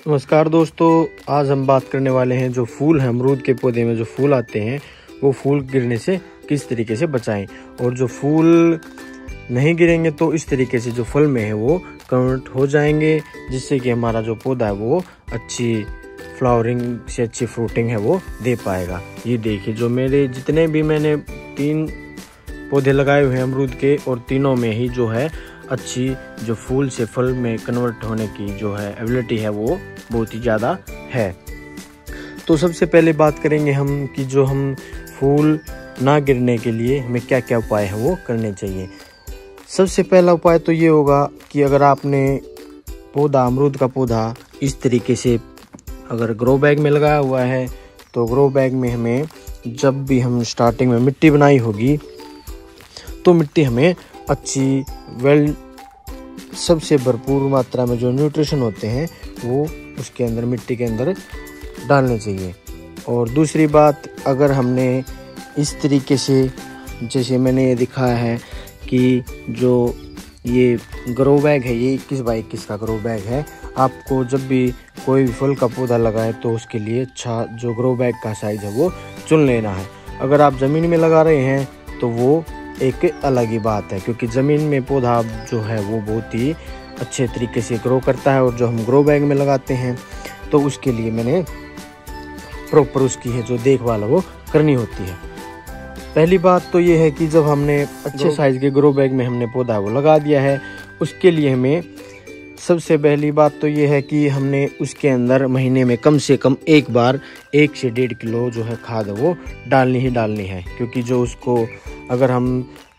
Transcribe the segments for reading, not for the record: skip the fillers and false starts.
नमस्कार दोस्तों, आज हम बात करने वाले हैं जो फूल हैं अमरूद के पौधे में जो फूल आते हैं वो फूल गिरने से किस तरीके से बचाएं, और जो फूल नहीं गिरेंगे तो इस तरीके से जो फल में है वो कन्वर्ट हो जाएंगे, जिससे कि हमारा जो पौधा है वो अच्छी फ्लावरिंग से अच्छी फ्रूटिंग है वो दे पाएगा। ये देखिए, जो मेरे जितने भी मैंने 3 पौधे लगाए हुए हैं अमरूद के, और तीनों में ही जो है अच्छी जो फूल से फल में कन्वर्ट होने की जो है एबिलिटी है वो बहुत ही ज़्यादा है। तो सबसे पहले बात करेंगे हम कि जो हम फूल ना गिरने के लिए हमें क्या क्या उपाय है वो करने चाहिए। सबसे पहला उपाय तो ये होगा कि अगर आपने पौधा अमरूद का पौधा इस तरीके से अगर ग्रो बैग में लगाया हुआ है, तो ग्रो बैग में हमें जब भी हम स्टार्टिंग में मिट्टी बनाई होगी तो मिट्टी हमें अच्छी सबसे भरपूर मात्रा में जो न्यूट्रिशन होते हैं वो उसके अंदर मिट्टी के अंदर डालने चाहिए। और दूसरी बात, अगर हमने इस तरीके से जैसे मैंने ये दिखाया है कि जो ये ग्रो बैग है ये 21 बाई 21 का ग्रो बैग है, आपको जब भी कोई भी फल का पौधा लगाए तो उसके लिए अच्छा जो ग्रो बैग का साइज है वो चुन लेना है। अगर आप ज़मीन में लगा रहे हैं तो वो एक अलग ही बात है, क्योंकि ज़मीन में पौधा जो है वो बहुत ही अच्छे तरीके से ग्रो करता है, और जो हम ग्रो बैग में लगाते हैं तो उसके लिए मैंने प्रॉपर उसकी है जो देखभाल है वो करनी होती है। पहली बात तो ये है कि जब हमने अच्छे साइज के ग्रो बैग में हमने पौधा वो लगा दिया है, उसके लिए हमें सबसे पहली बात तो ये है कि हमने उसके अंदर महीने में कम से कम एक बार 1 से 1.5 किलो जो है खाद वो डालनी ही डालनी है, क्योंकि जो उसको अगर हम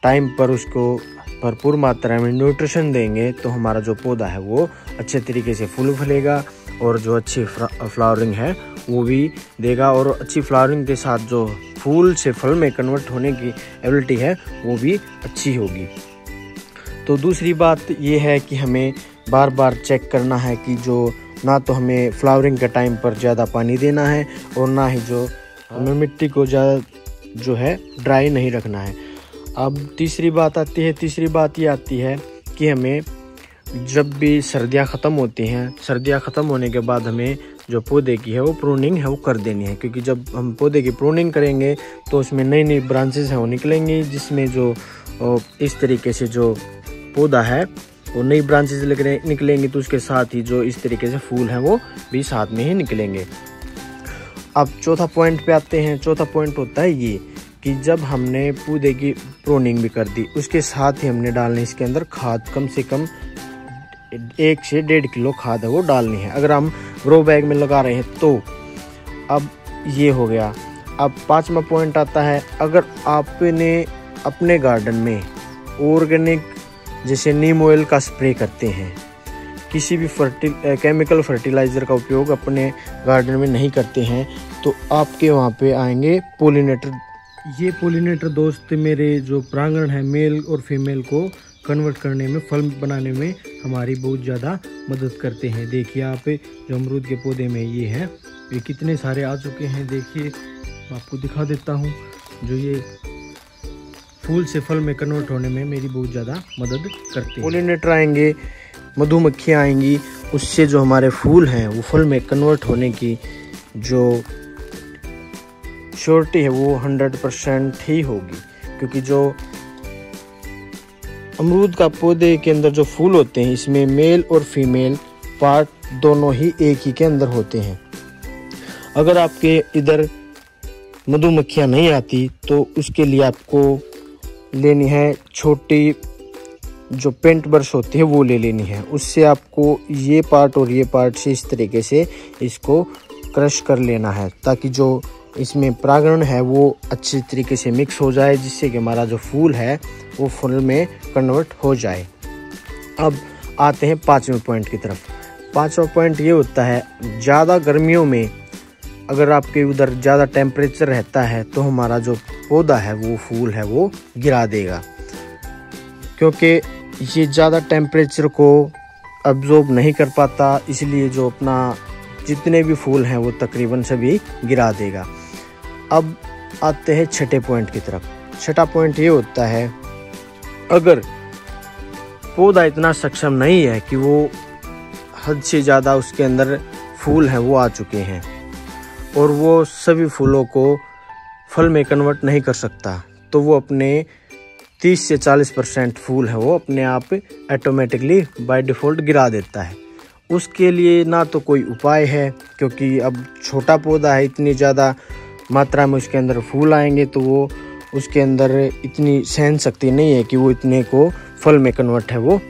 टाइम पर उसको भरपूर मात्रा में न्यूट्रिशन देंगे तो हमारा जो पौधा है वो अच्छे तरीके से फूल फलेगा, और जो अच्छी फ्लावरिंग है वो भी देगा, और अच्छी फ्लावरिंग के साथ जो फूल से फल में कन्वर्ट होने की एबिलिटी है वो भी अच्छी होगी। तो दूसरी बात ये है कि हमें बार बार चेक करना है कि जो ना तो हमें फ्लावरिंग के टाइम पर ज़्यादा पानी देना है, और ना ही जो हमें मिट्टी को ज़्यादा जो है ड्राई नहीं रखना है। अब तीसरी बात ये आती है कि हमें जब भी सर्दियाँ ख़त्म होती हैं, सर्दियाँ ख़त्म होने के बाद हमें जो पौधे की है वो प्रूनिंग है वो कर देनी है, क्योंकि जब हम पौधे की प्रूनिंग करेंगे तो उसमें नई नई ब्रांचेस हैं वो निकलेंगी, जिसमें जो इस तरीके से जो पौधा है वो नई ब्रांचेस निकलेंगी, तो उसके साथ ही जो इस तरीके से फूल हैं वो भी साथ में ही निकलेंगे। अब चौथा पॉइंट पे आते हैं। चौथा पॉइंट होता है ये कि जब हमने पौधे की प्रूनिंग भी कर दी, उसके साथ ही हमने डालनी इसके अंदर खाद, कम से कम 1 से 1.5 किलो खाद है वो डालनी है अगर हम ग्रो बैग में लगा रहे हैं तो। अब ये हो गया। अब 5वां पॉइंट आता है, अगर आपने अपने गार्डन में ऑर्गेनिक जैसे नीम ऑयल का स्प्रे करते हैं, किसी भी केमिकल फर्टिलाइज़र का उपयोग अपने गार्डन में नहीं करते हैं, तो आपके वहाँ पे आएंगे पोलिनेटर। ये पोलिनेटर दोस्त मेरे जो प्रांगण है मेल और फीमेल को कन्वर्ट करने में, फल बनाने में हमारी बहुत ज़्यादा मदद करते हैं। देखिए आप जो अमरूद के पौधे में ये हैं, ये कितने सारे आ चुके हैं। देखिए आपको दिखा देता हूँ, जो ये फूल से फल में कन्वर्ट होने में मेरी बहुत ज़्यादा मदद करते हैं। पोलिनेटर आएंगे, मधुमक्खियाँ आएंगी, उससे जो हमारे फूल हैं वो फल में कन्वर्ट होने की जो श्योरिटी है वो 100% ही होगी, क्योंकि जो अमरूद का पौधे के अंदर जो फूल होते हैं इसमें मेल और फीमेल पार्ट दोनों ही एक ही के अंदर होते हैं। अगर आपके इधर मधुमक्खियाँ नहीं आती तो उसके लिए आपको लेनी है छोटी जो पेंट ब्रश होती है वो ले लेनी है। उससे आपको ये पार्ट और ये पार्ट से इस तरीके से इसको क्रश कर लेना है, ताकि जो इसमें परागण है वो अच्छी तरीके से मिक्स हो जाए, जिससे कि हमारा जो फूल है वो फल में कन्वर्ट हो जाए। अब आते हैं 5वें पॉइंट की तरफ। 5वां पॉइंट ये होता है, ज़्यादा गर्मियों में अगर आपके उधर ज़्यादा टेम्परेचर रहता है तो हमारा जो पौधा है वो फूल है वो गिरा देगा, क्योंकि ये ज़्यादा टेम्परेचर को अब्जॉर्ब नहीं कर पाता, इसलिए जो अपना जितने भी फूल हैं वो तकरीबन सभी गिरा देगा। अब आते हैं 6ठे पॉइंट की तरफ। 6ठा पॉइंट ये होता है, अगर पौधा इतना सक्षम नहीं है कि वो हद से ज़्यादा उसके अंदर फूल हैं वो आ चुके हैं और वो सभी फूलों को फल में कन्वर्ट नहीं कर सकता, तो वो अपने 30 से 40% फूल है वो अपने आप ऑटोमेटिकली बाय डिफ़ॉल्ट गिरा देता है। उसके लिए ना तो कोई उपाय है, क्योंकि अब छोटा पौधा है, इतनी ज़्यादा मात्रा में उसके अंदर फूल आएंगे तो वो उसके अंदर इतनी सहन शक्ति नहीं है कि वो इतने को फल में कन्वर्ट है वो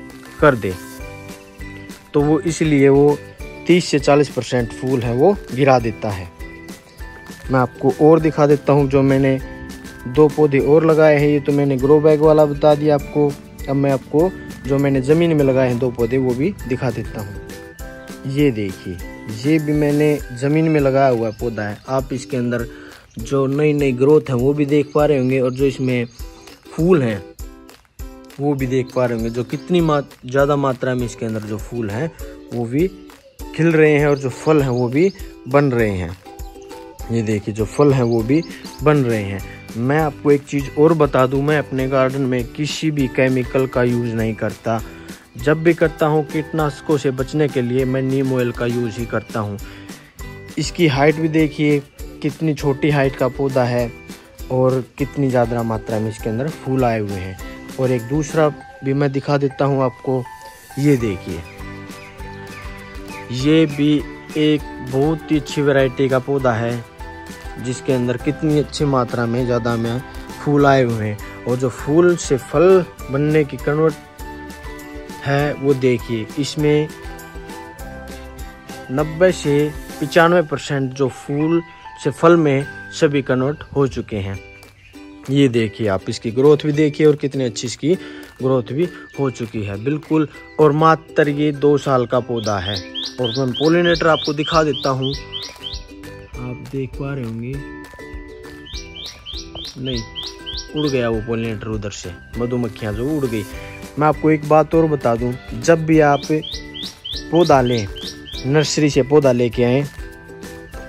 कर दे, तो वो इसलिए वो 30 से 40% फूल है वो गिरा देता है। मैं आपको और दिखा देता हूँ, जो मैंने 2 पौधे और लगाए हैं, ये तो मैंने ग्रो बैग वाला बता दिया आपको। अब मैं आपको जो मैंने ज़मीन में लगाए हैं 2 पौधे वो भी दिखा देता हूँ। ये देखिए, ये भी मैंने ज़मीन में लगाया हुआ पौधा है। आप इसके अंदर जो नई नई ग्रोथ है वो भी देख पा रहे होंगे और जो इसमें फूल हैं वो भी देख पा रहे होंगे, जो कितनी ज़्यादा मात्रा में इसके अंदर जो फूल हैं वो भी खिल रहे हैं और जो फल हैं वो भी बन रहे हैं। ये देखिए, जो फल हैं वो भी बन रहे हैं। मैं आपको एक चीज़ और बता दूं, मैं अपने गार्डन में किसी भी केमिकल का यूज़ नहीं करता। जब भी करता हूं कीटनाशकों से बचने के लिए मैं नीम ऑयल का यूज़ ही करता हूं। इसकी हाइट भी देखिए, कितनी छोटी हाइट का पौधा है और कितनी ज़्यादा मात्रा में इसके अंदर फूल आए हुए हैं। और एक दूसरा भी मैं दिखा देता हूं आपको। ये देखिए, ये भी एक बहुत ही अच्छी वैरायटी का पौधा है, जिसके अंदर कितनी अच्छी मात्रा में ज़्यादा में फूल आए हुए हैं और जो फूल से फल बनने की कन्वर्ट है वो देखिए, इसमें 90 से 95% जो फूल से फल में सभी कन्वर्ट हो चुके हैं। ये देखिए, आप इसकी ग्रोथ भी देखिए और कितनी अच्छी इसकी ग्रोथ भी हो चुकी है बिल्कुल। और मात्र ये 2 साल का पौधा है। और मैं पोलिनेटर आपको दिखा देता हूँ, आप देख पा रहे होंगे। नहीं, उड़ गया वो पोलिनेटर उधर से, मधुमक्खियाँ जो उड़ गई। मैं आपको एक बात और बता दूं, जब भी आप पौधा लें, नर्सरी से पौधा लेके आएँ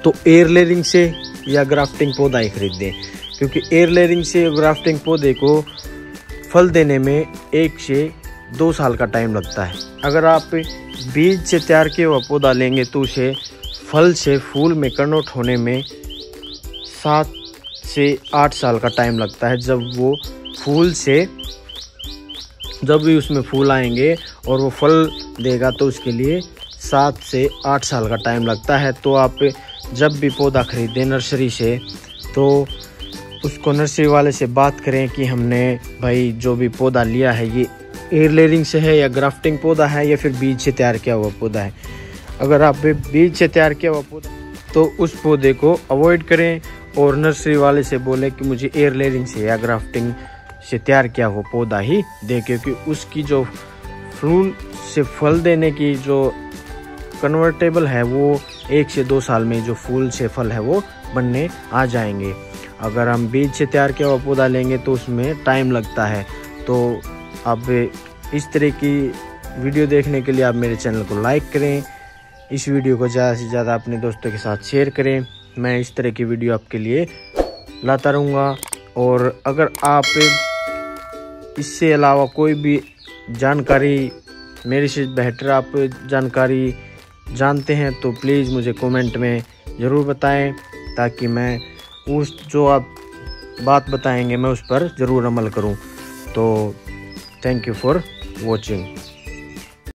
तो एयर लेयरिंग से या ग्राफ्टिंग पौधा ही खरीदें, क्योंकि एयर लेयरिंग से ग्राफ्टिंग पौधे को फल देने में 1 से 2 साल का टाइम लगता है। अगर आप बीज से तैयार किया हुआ पौधा लेंगे तो उसे फल से फूल में कन्वर्ट होने में 7 से 8 साल का टाइम लगता है। जब वो फूल से जब भी उसमें फूल आएंगे और वो फल देगा तो उसके लिए 7 से 8 साल का टाइम लगता है। तो आप जब भी पौधा खरीदें नर्सरी से तो उसको नर्सरी वाले से बात करें कि हमने भाई जो भी पौधा लिया है ये एयर लेयरिंग से है या ग्राफ्टिंग पौधा है या फिर बीज से तैयार किया हुआ पौधा है। अगर आप बीज से तैयार किया हुआ पौधा तो उस पौधे को अवॉइड करें और नर्सरी वाले से बोलें कि मुझे एयर लेयरिंग से या ग्राफ्टिंग से तैयार किया हुआ पौधा ही दे, क्योंकि उसकी जो फूल से फल देने की जो कन्वर्टेबल है वो 1 से 2 साल में जो फूल से फल है वो बनने आ जाएंगे। अगर हम बीज से तैयार किया हुआ पौधा लेंगे तो उसमें टाइम लगता है। तो आप इस तरह की वीडियो देखने के लिए आप मेरे चैनल को लाइक करें, इस वीडियो को ज़्यादा से ज़्यादा अपने दोस्तों के साथ शेयर करें। मैं इस तरह की वीडियो आपके लिए लाता रहूँगा। और अगर आप इससे अलावा कोई भी जानकारी मेरे से बेहतर आप जानकारी जानते हैं तो प्लीज़ मुझे कमेंट में ज़रूर बताएं, ताकि मैं उस जो आप बात बताएंगे मैं उस पर ज़रूर अमल करूं। तो थैंक यू फॉर वॉचिंग।